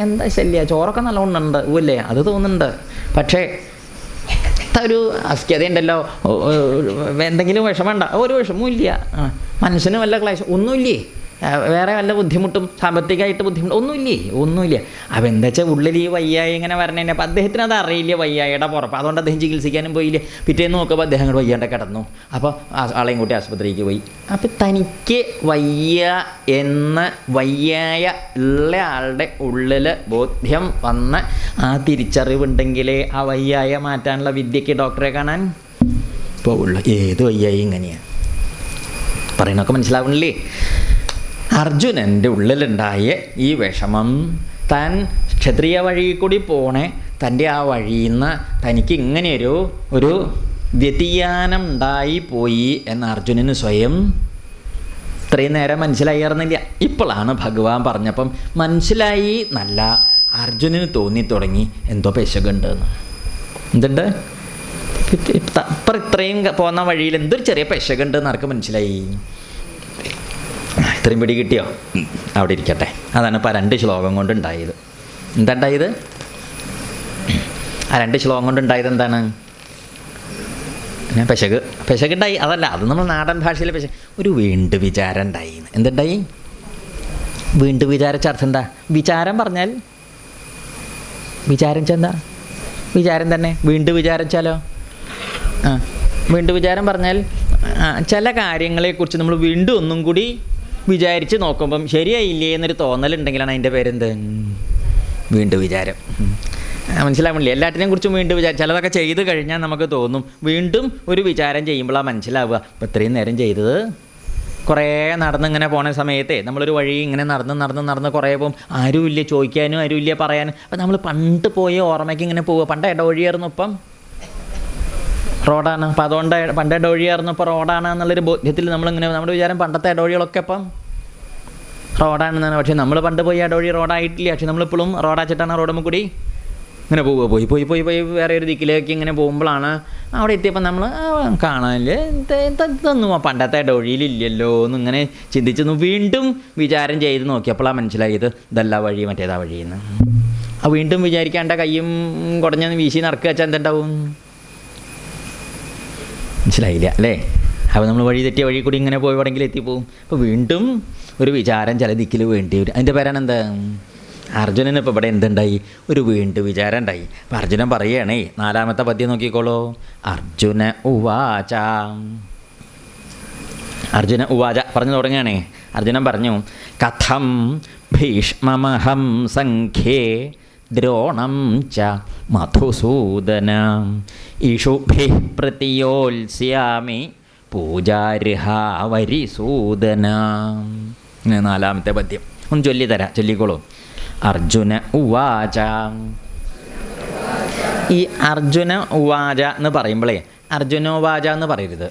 എന്താ ശല്യ, ചോറൊക്കെ നല്ലോണം ഉണ്ട് അല്ലേ, അത് തോന്നുന്നുണ്ട്. പക്ഷേ ഒരു അസ്ക്യതയുണ്ടല്ലോ, എന്തെങ്കിലും വിഷമമുണ്ട? ഒരു വിഷമവും ഇല്ല. മനസ്സിന് വല്ല ക്ലേശം ഒന്നുമില്ലേ? വേറെ വല്ല ബുദ്ധിമുട്ടും, സാമ്പത്തികമായിട്ട് ഒന്നുമില്ല. അപ്പോൾ എന്താ വെച്ചാൽ ഉള്ളിൽ ഈ വയ്യായി ഇങ്ങനെ വരണേ. അപ്പോൾ അദ്ദേഹത്തിന് അത് അറിയില്ല വയ്യായിയുടെ പുറപ്പ്. അതുകൊണ്ട് അദ്ദേഹം ചികിത്സിക്കാനും പോയില്ലേ. പിറ്റേന്ന് നോക്കുമ്പോൾ അദ്ദേഹം അങ്ങോട്ട് വയ്യാണ്ട് കിടന്നു. അപ്പോൾ ആളെയും കൂട്ടി ആശുപത്രിക്ക് പോയി. അപ്പോൾ തനിക്ക് വയ്യായ ഉള്ള ആളുടെ ഉള്ളിൽ ബോധ്യം വന്ന് ആ തിരിച്ചറിവുണ്ടെങ്കിലേ ആ വയ്യായ മാറ്റാനുള്ള വിദ്യയ്ക്ക് ഡോക്ടറെ കാണാൻ പോവുള്ളൂ. ഏത് വയ്യായി ഇങ്ങനെയാണ് പറയണൊക്കെ മനസ്സിലാവണില്ലേ? അർജുനൻ്റെ ഉള്ളിലുണ്ടായ ഈ വിഷമം, താൻ ക്ഷത്രിയ വഴി കൂടി പോണേ, തൻ്റെ ആ വഴിയിൽ നിന്ന് തനിക്ക് ഇങ്ങനെയൊരു വ്യതിയാനം ഉണ്ടായിപ്പോയി എന്ന് അർജുനന് സ്വയം ഇത്രയും നേരം മനസ്സിലായിരുന്നില്ല. ഇപ്പോഴാണ് ഭഗവാൻ പറഞ്ഞപ്പം മനസ്സിലായി. നല്ല അർജുനന് തോന്നി എന്തോ പെശകുണ്ടെന്ന്. എന്തുണ്ട്? ഇത്രയും പോകുന്ന വഴിയിൽ എന്തൊരു ചെറിയ പെശകുണ്ടെന്ന് ആർക്ക് മനസ്സിലായി? ഇത്രയും പിടി കിട്ടിയോ? അവിടെ ഇരിക്കട്ടെ. അതാണ് ഇപ്പോൾ 2 ശ്ലോകം കൊണ്ടുണ്ടായത്. എന്താ ഉണ്ടായത്? ആ 2 ശ്ലോകം കൊണ്ടുണ്ടായത് എന്താണ്? പെശകുണ്ടായി. അതല്ല, അത് നമ്മൾ നാടൻ ഭാഷയിൽ ഒരു വീണ്ടു വിചാരം ഉണ്ടായി. എന്തുണ്ടായി? വീണ്ടു വിചാരിച്ച അർത്ഥം എന്താ? വിചാരം പറഞ്ഞാൽ എന്താ? വിചാരം തന്നെ. വീണ്ടു വിചാരിച്ചാലോ? വീണ്ടു വിചാരം പറഞ്ഞാൽ ചില കാര്യങ്ങളെക്കുറിച്ച് നമ്മൾ വീണ്ടും ഒന്നും കൂടി വിചാരിച്ച് നോക്കുമ്പം ശരിയായില്ലേ എന്നൊരു തോന്നലുണ്ടെങ്കിലാണ് അതിൻ്റെ പേരെന്ത്? വീണ്ടും വിചാരം. മനസ്സിലാവില്ലേ? എല്ലാറ്റിനെയും കുറിച്ചും വീണ്ടും ചിലതൊക്കെ ചെയ്ത് കഴിഞ്ഞാൽ നമുക്ക് തോന്നും, വീണ്ടും ഒരു വിചാരം ചെയ്യുമ്പോഴാണ് മനസ്സിലാവുക. അപ്പോൾ ഇത്രയും നേരം ചെയ്തത് കുറേ നടന്നിങ്ങനെ പോണ സമയത്തെ നമ്മളൊരു വഴി ഇങ്ങനെ നടന്ന് കുറേ പോകും. ആരുമില്ല ചോദിക്കാനും, ആരുമില്ല പറയാനും. അപ്പം നമ്മൾ പണ്ട് പോയ ഓർമ്മയ്ക്ക് ഇങ്ങനെ പോവുക. പണ്ട് ഇടവഴിയായിരുന്നു, ഇപ്പം റോഡാണ്. അപ്പം അതുകൊണ്ട് പണ്ട് ഇടവഴിയായിരുന്നു, ഇപ്പോൾ റോഡാണ് എന്നുള്ളൊരു ബോധ്യത്തിൽ നമ്മളിങ്ങനെ, നമ്മുടെ വിചാരം പണ്ടത്തെ ഇടവഴികളൊക്കെ ഇപ്പം റോഡാണെന്നാണ്. പക്ഷേ നമ്മൾ പണ്ട് പോയി ഇടവഴി റോഡായിട്ടില്ല. പക്ഷെ നമ്മളിപ്പോഴും റോഡാച്ചിട്ടാണ് റോഡുമ്പോൾ കൂടി ഇങ്ങനെ പോയി വേറെ ഒരു ദിക്കിലേക്ക് ഇങ്ങനെ പോകുമ്പോഴാണ് അവിടെ എത്തിയപ്പോൾ നമ്മൾ കാണാനില്ല ഇതൊന്നും പണ്ടത്തെ ഡൊഴിയിലില്ലല്ലോ എന്നിങ്ങനെ ചിന്തിച്ചെന്ന് വീണ്ടും വിചാരം ചെയ്ത് നോക്കിയപ്പോഴാണ് മനസ്സിലായത് ഇതല്ല വഴി മറ്റേതാ വഴിയെന്ന്. വീണ്ടും വിചാരിക്കാണ്ട കയ്യും കുടഞ്ഞൊന്ന് വീശി നടക്കുക വെച്ചാൽ എന്തുണ്ടാവും? മനസ്സിലായില്ല അല്ലേ? അപ്പോൾ നമ്മൾ വഴി തെറ്റിയ വഴി കൂടി ഇങ്ങനെ പോയി എത്തിപ്പോവും. അപ്പോൾ വീണ്ടും ഒരു വിചാരം ചില ദിക്കിൽ വേണ്ടി വരും. അതിൻ്റെ പേരാണ് എന്താ? അർജുനന് ഇപ്പോൾ ഇവിടെ എന്തുണ്ടായി? ഒരു വീണ്ടും വിചാരം ഉണ്ടായി. അപ്പം അർജുനൻ പറയുകയാണേ, 4ാമത്തെ പദ്യം നോക്കിക്കോളൂ. അർജുന ഉവാച. അർജുന ഉവാച പറഞ്ഞു തുടങ്ങുകയാണേ. അർജുനൻ പറഞ്ഞു, കഥം ഭീഷ്മമഹം സംഖ്യേ ദ്രോണം ച മധുസൂദന ഇഷുഭിഃ പ്രതിയോത്സ്യാമി പൂജാർഹാ വരിസൂദന. 4ാമത്തെ പദ്യം ഒന്ന് ചൊല്ലിത്തരാം, ചൊല്ലിക്കോളൂ. അർജുന ഉവാച. ഈ അർജുന ഉവാച എന്ന് പറയുമ്പോഴേ അർജുനോവാച എന്ന് പറയരുത്.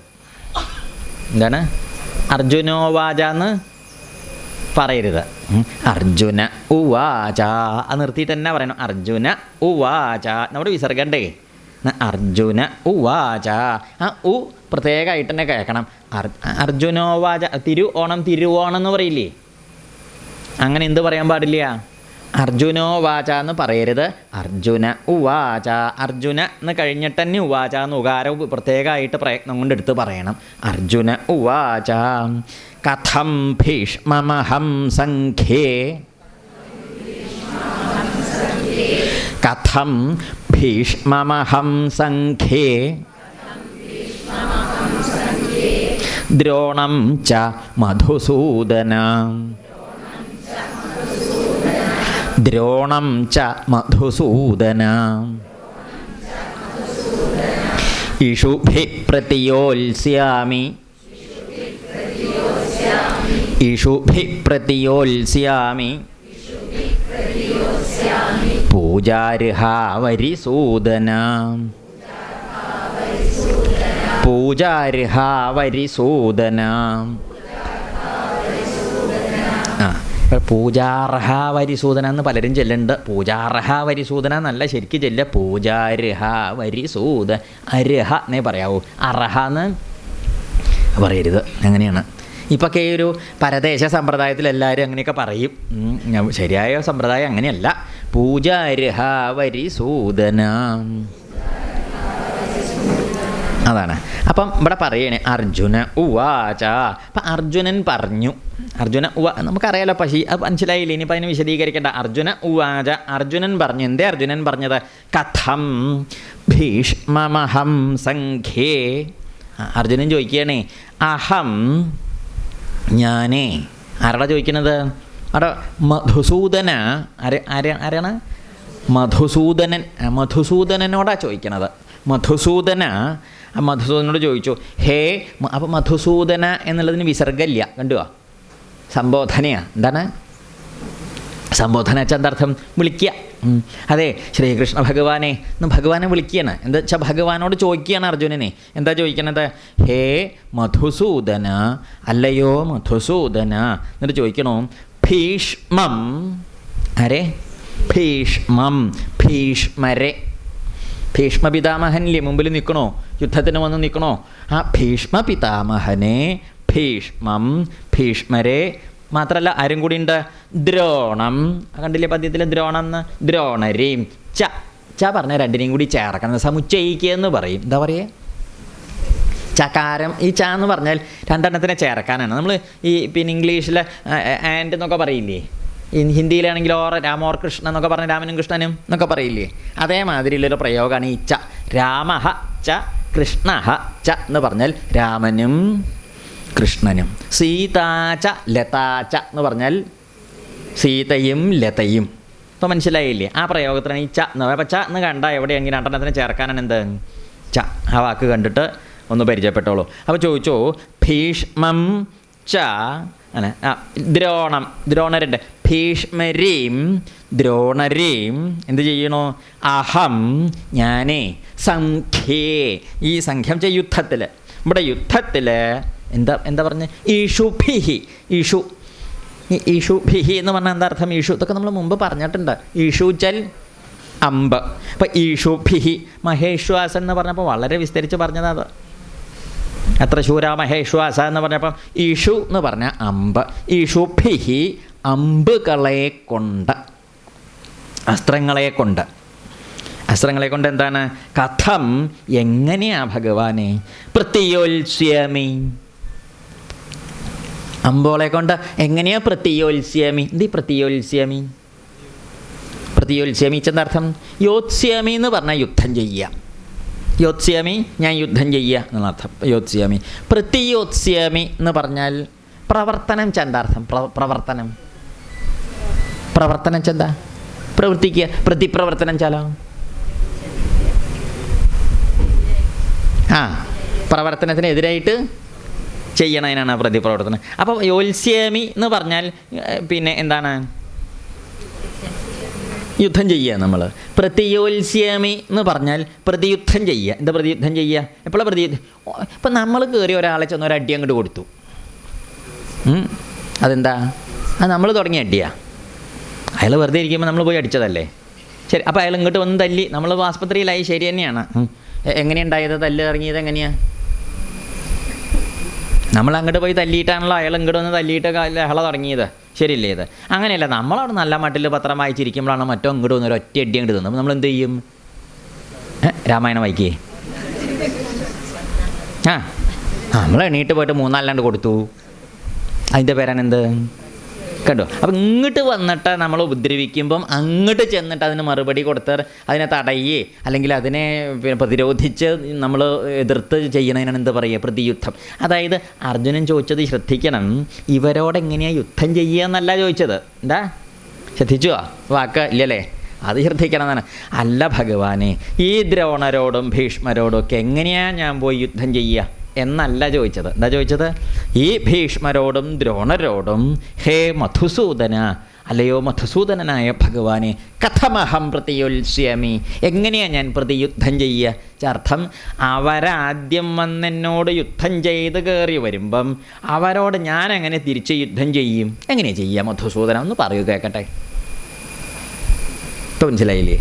എന്താണ്? അർജുനോവാച എന്ന് പറയരുത്. അർജുന ഉവാച അത് നിർത്തിയിട്ട് തന്നെ പറയണം. അർജുന ഉവാച നമ്മുടെ വിസർഗണ്ടേ. അർജുന ഉവാച ആ ഉ പ്രത്യേകമായിട്ട് തന്നെ കേൾക്കണം. അർജുനോവാച തിരുവോണം എന്ന് പറയില്ലേ, അങ്ങനെ എന്ത് പറയാൻ പാടില്ല? അർജുനോവാച എന്ന് പറയരുത്. അർജുന ഉവാച. അർജുന എന്ന് കഴിഞ്ഞിട്ട് തന്നെ ഉവാച എന്ന് ഉകാരം പ്രത്യേകമായിട്ട് പ്രയത്നം കൊണ്ട് എടുത്ത് പറയണം. അർജുന ഉവാച. കഥം ഭീഷ്മമഹം സംഖ്യേ. കഥം ഭീഷ്മമഹം സംഖ്യേ ദ്രോണം ച മധുസൂദന. ദ്രോണം ച മധുസൂദന ഇഷുഭിഃ പ്രതിയോത്സ്യാമി. ഇഷുഭിഃ പ്രതിയോത്സ്യാമി പൂജാർഹാ വരിസൂദന. പൂജാർഹാ വരിസൂദന. പൂജാർഹ വരിസൂദന എന്ന് പലരും ചെല്ലുന്നുണ്ട്. പൂജാർഹ വരിസൂദന എന്നല്ല ശരിക്കും ചെല്ലുക, പൂജാർഹ വരിസൂദ. അർഹ എന്നേ പറയാവൂ, അർഹ എന്ന് പറയരുത്. അങ്ങനെയാണ് ഇപ്പൊക്കെ ഈ ഒരു പരദേശ സമ്പ്രദായത്തിൽ എല്ലാവരും അങ്ങനെയൊക്കെ പറയും. ശരിയായ സമ്പ്രദായം അങ്ങനെയല്ല. പൂജാർഹ വരിസൂദന അതാണ്. അപ്പം ഇവിടെ പറയണേ അർജുന ഉവാച. അപ്പം അർജുനൻ പറഞ്ഞു. അർജുന നമുക്കറിയാലോ, പക്ഷേ അത് മനസ്സിലായില്ലേ? ഇനിയിപ്പോൾ അതിനെ വിശദീകരിക്കേണ്ട. അർജുന ഉവാച. അർജുനൻ പറഞ്ഞു. എന്തേ അർജുനൻ പറഞ്ഞത്? കഥം ഭീഷ്മമഹം സംഖ്യേ. അർജുനൻ ചോദിക്കുകയാണേ, അഹം ഞാനേ. ആരാടാ ചോദിക്കുന്നത്? അവിടെ മധുസൂദന. ആരാണ്? മധുസൂദനൻ. മധുസൂദനനോടാ ചോദിക്കണത്. മധുസൂദനനോട് ചോദിച്ചു, ഹേ. അപ്പം മധുസൂദന എന്നുള്ളതിന് വിസർഗമില്ല, കണ്ടുവാ, സംബോധനയാണ്. എന്താണ് സംബോധന വെച്ചാൽ എന്താർത്ഥം? വിളിക്കുക. അതെ, ശ്രീകൃഷ്ണ ഭഗവാനെ എന്ന് ഭഗവാനെ വിളിക്കുകയാണ്. എന്താ വെച്ചാൽ ഭഗവാനോട് ചോദിക്കുകയാണ് അർജുനനെ. എന്താ ചോദിക്കണത്? ഹേ മധുസൂദന, അല്ലയോ മധുസൂദന. എന്നിട്ട് ചോദിക്കണോ, ഭീഷ്മം. ആരെ? ഭീഷ്മം. ഭീഷ്മരെ. ഭീഷ്മ പിതാമഹനില്ലേ മുമ്പിൽ നിൽക്കണോ? യുദ്ധത്തിന് വന്ന് നിൽക്കണോ? ആ ഭീഷ്മ പിതാമഹനെ, ഭീഷ്മം, ഭീഷ്മരെ. മാത്രമല്ല ആരും കൂടി ഉണ്ട്? ദ്രോണം. കണ്ടില്ലേ പദ്യത്തിൽ ദ്രോണം എന്ന്? ദ്രോണരെയും. ച പറഞ്ഞ രണ്ടിനെയും കൂടി ചേർക്കണം. സമുച്ചയിക്കുക എന്ന് പറയും. എന്താ പറയുക? ചകാരം. ഈ ച എന്ന് പറഞ്ഞാൽ രണ്ടെണ്ണത്തിനെ ചേർക്കാനാണ്. നമ്മൾ ഈ പിന്നെ ഇംഗ്ലീഷിൽ ആൻഡ് എന്നൊക്കെ പറയില്ലേ, ഹിന്ദിയിലാണെങ്കിൽ രാമോർ കൃഷ്ണ എന്നൊക്കെ പറഞ്ഞ രാമനും കൃഷ്ണനും എന്നൊക്കെ പറയില്ലേ, അതേമാതിരിയുള്ളൊരു പ്രയോഗമാണ് ഈ ച. രാമഹ ച കൃഷ്ണഹ ച എന്ന് പറഞ്ഞാൽ രാമനും കൃഷ്ണനും. സീതാച ലതാച എന്ന് പറഞ്ഞാൽ സീതയും ലതയും. ഇപ്പം മനസ്സിലായില്ലേ? ആ പ്രയോഗത്തിനാണ് ഈ ച എന്ന് പറയുക. അപ്പം ച എന്ന് കണ്ടാൽ എവിടെയെങ്കിലും രണ്ടെണ്ണത്തിനെ ചേർക്കാനാണ് എന്ത്? ച. ആ വാക്ക് കണ്ടിട്ട് ഒന്ന് പരിചയപ്പെട്ടോളൂ. അപ്പോൾ ചോദിച്ചോ, ഭീഷ്മം ച അല്ല ദ്രോണം. ദ്രോണരുണ്ട്. ഭീഷ്മരെയും ദ്രോണരെയും എന്ത് ചെയ്യണോ? അഹം ഞാനേ. സംഖ്യേ. ഈ സംഖ്യം വെച്ചാൽ യുദ്ധത്തിൽ. ഇവിടെ യുദ്ധത്തിൽ എന്താ പറഞ്ഞ്? ഇഷുഭിഹി. ഇഷുഭിഹി എന്ന് പറഞ്ഞാൽ എന്താ അർത്ഥം? ഇഷു ഇതൊക്കെ നമ്മൾ മുമ്പ് പറഞ്ഞിട്ടുണ്ട്. ഇഷു ചൽ അമ്പ്. അപ്പം ഈഷുഭിഹി മഹേശ്വാസൻ എന്ന് പറഞ്ഞപ്പോൾ വളരെ വിസ്തരിച്ച് പറഞ്ഞതാണ്. എത്ര ശൂര മഹേശ്വാസ എന്ന് പറഞ്ഞപ്പം ഈഷു എന്ന് പറഞ്ഞ അമ്പ്. ഈഷുഭിഹി അമ്പുകളെ കൊണ്ട്, അസ്ത്രങ്ങളെ കൊണ്ട്. അസ്ത്രങ്ങളെ കൊണ്ട് എന്താണ്? കഥം എങ്ങനെയാ ഭഗവാനെ പ്രതിയോത്സ്യാമി, അമ്പോളെ കൊണ്ട് എങ്ങനെയാ പ്രതിയോത്സ്യാമി? എന്ത് പ്രതിയോത്സ്യാമി? പ്രതിയോത്സ്യാമി ചെന്നർത്ഥം യോത്സ്യാമി എന്ന് പറഞ്ഞാൽ യുദ്ധം ചെയ്യുക. യോത്സ്യാമി ഞാൻ യുദ്ധം ചെയ്യുക എന്നർത്ഥം യോത്സ്യാമി. പ്രതിയോത്സ്യാമി എന്ന് പറഞ്ഞാൽ പ്രവർത്തനം ചെന്താർത്ഥം. പ്രവർത്തനം, പ്രവർത്തനം ചെന്താ പ്രവർത്തിക്കുക. പ്രതിപ്രവർത്തനം ചാലോ പ്രവർത്തനത്തിനെതിരായിട്ട് ചെയ്യണതിനാണ് പ്രതിപ്രവർത്തനം. അപ്പോൾ യോത്സ്യാമി എന്ന് പറഞ്ഞാൽ പിന്നെ എന്താണ്? യുദ്ധം ചെയ്യുക. നമ്മൾ പ്രതിയോത്സ്യാമി എന്ന് പറഞ്ഞാൽ പ്രതിയുദ്ധം ചെയ്യുക. എന്താ പ്രതിയുദ്ധം ചെയ്യുക? എപ്പോഴാണ് പ്രതിയുദ്ധം? ഇപ്പം നമ്മൾ കയറി ഒരാളെ ചെന്ന് ഒരടി അങ്ങോട്ട് കൊടുത്തു. അതെന്താ? അത് നമ്മൾ തുടങ്ങിയ അടിയാ. അയാൾ വെറുതെ ഇരിക്കുമ്പോൾ നമ്മൾ പോയി അടിച്ചതല്ലേ. ശരി, അപ്പോൾ അയാൾ ഇങ്ങോട്ട് വന്ന് തല്ലി, നമ്മൾ ആസ്പത്രിയിലായി. ശരി തന്നെയാണ്. എങ്ങനെയുണ്ടായത്? തല്ല് ഇറങ്ങിയത് എങ്ങനെയാണ്? നമ്മൾ അങ്ങോട്ട് പോയി തല്ലിയിട്ടാണല്ലോ അയാൾ ഇങ്ങോട്ട് വന്ന് തല്ലിയിട്ട് ലഹള തുടങ്ങിയത്. ശരിയല്ലേ ഇത്? അങ്ങനെയല്ല. നമ്മളവിടെ നല്ല മട്ടിൽ പത്രം വായിച്ചിരിക്കുമ്പോഴാണ് മറ്റോ ഇങ്ങോട്ട് വന്ന് ഒരു ഒറ്റ അടി അങ്ങോട്ട് തന്നു. നമ്മൾ എന്ത് ചെയ്യും? രാമായണം വായിക്കേ? നമ്മൾ എണീറ്റ് പോയിട്ട് 3-4 കൊടുത്തു. അതിൻ്റെ പേരാണ് എന്ത്? കണ്ടോ? അപ്പം ഇങ്ങോട്ട് വന്നിട്ട് നമ്മൾ ഉപദ്രവിക്കുമ്പം അങ്ങോട്ട് ചെന്നിട്ട് അതിന് മറുപടി കൊടുത്ത് അതിനെ തടയുകയെ അല്ലെങ്കിൽ അതിനെ പ്രതിരോധിച്ച് നമ്മൾ എതിർത്ത് ചെയ്യണതിനാണ് എന്താ പറയുക? പ്രതിയുദ്ധം. അതായത് അർജുനൻ ചോദിച്ചത് ശ്രദ്ധിക്കണം, ഇവരോട് എങ്ങനെയാണ് യുദ്ധം ചെയ്യുക എന്നല്ല ചോദിച്ചത്. എന്താ ശ്രദ്ധിച്ചുവോ? വാക്ക് ഇല്ലല്ലേ? അത് ശ്രദ്ധിക്കണം എന്നാണ്. അല്ല ഭഗവാനെ, ഈ ദ്രോണരോടും ഭീഷ്മരോടും ഒക്കെ എങ്ങനെയാണ് ഞാൻ പോയി യുദ്ധം ചെയ്യുക എന്നല്ല ചോദിച്ചത്. എന്താ ചോദിച്ചത്? ഈ ഭീഷ്മരോടും ദ്രോണരോടും ഹേ മധുസൂദന, അല്ലയോ മധുസൂദനനായ ഭഗവാനെ, കഥമഹം പ്രതിയോത്സ്യാമി, എങ്ങനെയാണ് ഞാൻ പ്രതിയുദ്ധം ചെയ്യുക? അർത്ഥം അവരാദ്യം വന്നെന്നോട് യുദ്ധം ചെയ്ത് കയറി വരുമ്പം അവരോട് ഞാൻ എങ്ങനെ തിരിച്ച് യുദ്ധം ചെയ്യും? എങ്ങനെയാണ് ചെയ്യുക മധുസൂദന? ഒന്ന് പറയൂ കേൾക്കട്ടെ. മനസ്സിലായില്ലേ?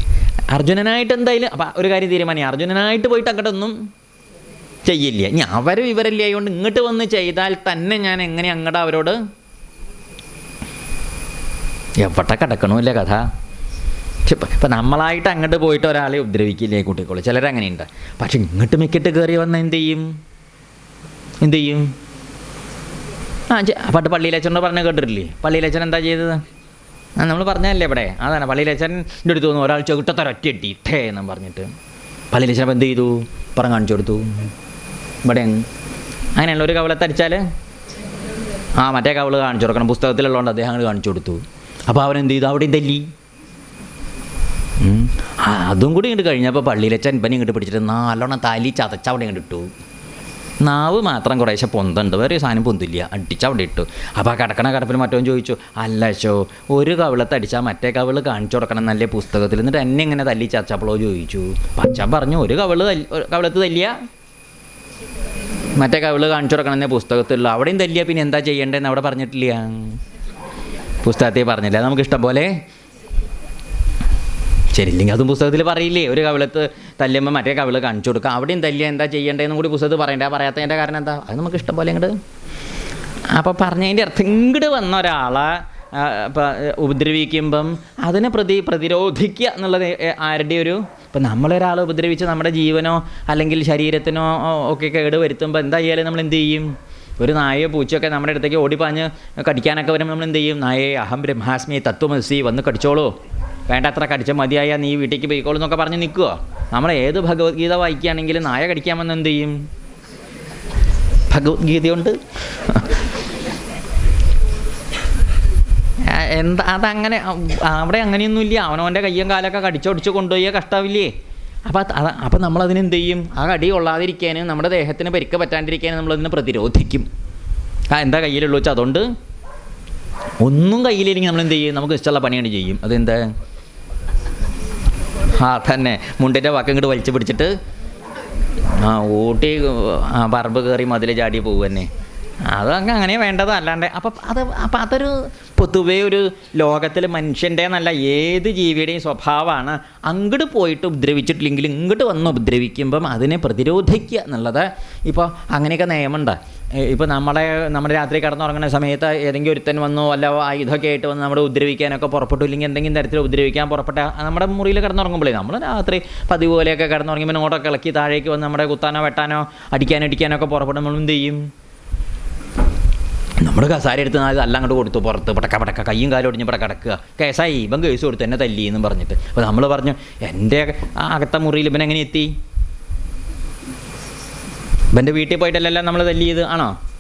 അർജുനനായിട്ട് എന്തായാലും അപ്പം ഒരു കാര്യം തീരുമാനം, അർജുനനായിട്ട് പോയിട്ട് അങ്ങോട്ടൊന്നും ചെയ്യില്ല. ഇനി അവരും ഇവരല്ലേ ആയതുകൊണ്ട് ഇങ്ങോട്ട് വന്ന് ചെയ്താൽ തന്നെ ഞാൻ എങ്ങനെ അങ്ങോട്ട് അവരോട് എവിടെ കിടക്കണമില്ല കഥ. ഇപ്പം നമ്മളായിട്ട് അങ്ങോട്ട് പോയിട്ട് ഒരാളെ ഉപദ്രവിക്കില്ലേ കുട്ടിക്കോളൂ, ചിലരങ്ങനെയുണ്ട്. പക്ഷെ ഇങ്ങോട്ട് മിക്കിട്ട് കയറി വന്നാൽ എന്ത് ചെയ്യും? എന്ത് ചെയ്യും? പണ്ട് പള്ളിയിലച്ഛനോട് പറഞ്ഞ കേട്ടിട്ടില്ലേ? പള്ളിയിലച്ഛൻ എന്താ ചെയ്തത്? നമ്മൾ പറഞ്ഞതല്ലേ ഇവിടെ. അതാണ് പള്ളിയിലച്ഛൻ്റെ അടുത്ത് തോന്നുന്നു ഒരാൾ ചെകിട്ടത്തൊരൊറ്റ ഇട്ടി ഇട്ടേ എന്നും പറഞ്ഞിട്ട് പള്ളിയിലച്ഛൻ അപ്പം എന്ത് ചെയ്തു? പുറം കാണിച്ചു കൊടുത്തു. ഇവിടെ അങ്ങനെയല്ല, ഒരു കവളത്തടിച്ചാൽ മറ്റേ കവള് കാണിച്ചു കൊടുക്കണം. പുസ്തകത്തിലുള്ളതുകൊണ്ട് അദ്ദേഹം അങ്ങോട്ട് കാണിച്ചു കൊടുത്തു. അപ്പോൾ അവനെന്ത് ചെയ്തു? അവിടെയും തല്ലി. അതും കൂടി ഇങ്ങോട്ട് കഴിഞ്ഞപ്പോൾ പള്ളിയിലച്ഛൻ പനി ഇങ്ങോട്ട് പിടിച്ചിട്ട് നല്ലോണം തലി ചതച്ച് അവിടെ ഇങ്ങോട്ട് ഇട്ടു. നാവ് മാത്രം കുറേശ്ശെ പൊന്തുണ്ട്, വേറെ സാധനം പൊന്തില്ല, അടിച്ച് അവിടെ ഇട്ടു. അപ്പോൾ ആ കിടക്കണ കിടപ്പിൽ മറ്റോ ചോദിച്ചു, അല്ല ശോ, ഒരു കവിളത്തടിച്ചാൽ മറ്റേ കവിള് കാണിച്ചു കൊടുക്കണം എന്നല്ലേ പുസ്തകത്തിൽ, എന്നിട്ട് എന്നെ ഇങ്ങനെ തല്ലി ചതച്ചപ്പോഴോ ചോദിച്ചു. പച്ച പറഞ്ഞു, ഒരു കവിളത്ത് തല്ലിയ മറ്റേ കവിള് കാണിച്ചു കൊടുക്കണം എന്നേ പുസ്തകത്തിലുള്ള, അവിടെയും തല്ലിയ പിന്നെ എന്താ ചെയ്യേണ്ടതെന്ന് അവിടെ പറഞ്ഞിട്ടില്ല, പുസ്തകത്തിൽ പറഞ്ഞില്ല. നമുക്കിഷ്ടം പോലെ ശരിയില്ലെങ്കിൽ അതും പുസ്തകത്തിൽ പറയില്ലേ, ഒരു കവിളത്ത് തല്ലുമ്പോൾ മറ്റേ കവിള് കാണിച്ചു കൊടുക്കുക, അവിടെയും തല്ലിയ എന്താ ചെയ്യേണ്ടതെന്നും കൂടി പുസ്തകത്തിൽ പറയണ്ടേ. പറയാത്തതിൻ്റെ കാരണം എന്താ? അത് നമുക്ക് ഇഷ്ടം പോലെ ഇങ്ങോട്ട്. അപ്പോൾ പറഞ്ഞതിൻ്റെ അർത്ഥം ഇങ്ങോട്ട് വന്ന ഒരാളെ ഉപദ്രവിക്കുമ്പം അതിനെ പ്രതിരോധിക്കുക എന്നുള്ളത് ആരുടെ ഒരു, ഇപ്പം നമ്മളൊരാളെ ഉപദ്രവിച്ച് നമ്മുടെ ജീവനോ അല്ലെങ്കിൽ ശരീരത്തിനോ ഒക്കെ കേട് വരുത്തുമ്പോൾ എന്താ ചെയ്യാലും നമ്മൾ എന്ത് ചെയ്യും? ഒരു നായയോ പൂച്ചയൊക്കെ നമ്മുടെ അടുത്തേക്ക് ഓടിപ്പാഞ്ഞ് കടിക്കാനൊക്കെ വരുമ്പോൾ നമ്മൾ എന്ത് ചെയ്യും? നായയെ അഹം ബ്രഹ്മാസ്മി തത്വമസി വന്ന് കടിച്ചോളൂ, വേണ്ട അത്ര കടിച്ച മതിയായ നീ വീട്ടിലേക്ക് പോയിക്കോളൂ എന്നൊക്കെ പറഞ്ഞ് നിൽക്കുമോ? നമ്മൾ ഏത് ഭഗവത്ഗീത വായിക്കുകയാണെങ്കിലും നായ കടിക്കാമെന്ന് എന്ത് ചെയ്യും? ഭഗവത്ഗീതയുണ്ട്. എന്താ അതങ്ങനെ അവിടെ അങ്ങനെയൊന്നുമില്ല. അവനവൻ്റെ കയ്യും കാലൊക്കെ കടിച്ചൊടിച്ച് കൊണ്ടുപോയി കഷ്ടാവില്ലേ? അപ്പം നമ്മളതിനെന്ത് ചെയ്യും? ആ കടി കൊള്ളാതിരിക്കാനും നമ്മുടെ ദേഹത്തിന് പരിക്ക് പറ്റാണ്ടിരിക്കാനും നമ്മളതിനെ പ്രതിരോധിക്കും. എന്താ കയ്യിലുള്ളൂ വെച്ചാൽ അതുകൊണ്ട് ഒന്നും കയ്യിലില്ലെങ്കിൽ നമ്മളെന്ത് ചെയ്യും? നമുക്ക് ഇഷ്ടമുള്ള പണിയാണ് ചെയ്യും. അതെന്താ? തന്നെ മുണ്ടിൻ്റെ വാക്ക് ഇങ്ങോട്ട് വലിച്ചു പിടിച്ചിട്ട് ഊട്ടി പറമ്പ് കയറി മതിൽ ചാടി പോകും തന്നെ. അതങ്ങ് അങ്ങനെ വേണ്ടത്. അല്ലാണ്ട് അപ്പം അതൊരു പൊതുവേ ഒരു ലോകത്തിൽ മനുഷ്യൻ്റെ എന്നല്ല ഏത് ജീവിയുടെയും സ്വഭാവമാണ് അങ്ങോട്ട് പോയിട്ട് ഉപദ്രവിച്ചിട്ടില്ലെങ്കിൽ ഇങ്ങോട്ട് വന്ന് ഉപദ്രവിക്കുമ്പം അതിനെ പ്രതിരോധിക്കുക എന്നുള്ളത്. ഇപ്പോൾ അങ്ങനെയൊക്കെ നിയമമുണ്ട്. ഇപ്പോൾ നമ്മുടെ രാത്രി കിടന്നുറങ്ങുന്ന സമയത്ത് ഏതെങ്കിലും ഒരുത്തൻ വന്നോ അല്ല ആയുധമൊക്കെ ആയിട്ട് വന്ന് നമ്മുടെ ഉപദ്രവിക്കാനൊക്കെ പുറപ്പെട്ടു, ഇല്ലെങ്കിൽ എന്തെങ്കിലും തരത്തിൽ ഉപദ്രവിക്കാൻ പുറപ്പെട്ട നമ്മുടെ മുറിയിൽ കിടന്നുറങ്ങുമ്പോഴേ നമ്മൾ രാത്രി പതിവ് പോലെയൊക്കെ കിടന്നുറങ്ങുമ്പോൾ നോട്ടൊക്കെ ഇളക്കി താഴേക്ക് വന്ന് നമ്മുടെ കുത്താനോ വെട്ടാനോ അടിക്കാനോ ഒക്കെ പുറപ്പെടുമ്പോൾ നമ്മൾ എന്ത് ചെയ്യും? നമ്മുടെ കസാര എടുത്ത് എല്ലാം അങ്ങോട്ട് കൊടുത്തു, പുറത്ത് പടക്ക കയ്യും കാലും ഒടിഞ്ഞ് ഇവിടെ കിടക്കുക, കേസായി ഇവൻ കേസ് കൊടുത്തു എന്നെ തല്ലി എന്നും പറഞ്ഞിട്ട്. അപ്പോൾ നമ്മൾ പറഞ്ഞു എൻ്റെ അകത്ത മുറിയിൽ ഇവൻ എങ്ങനെ എത്തി? ഇവൻ്റെ വീട്ടിൽ പോയിട്ടല്ലല്ലോ നമ്മൾ തല്ലിയത് ആണോ?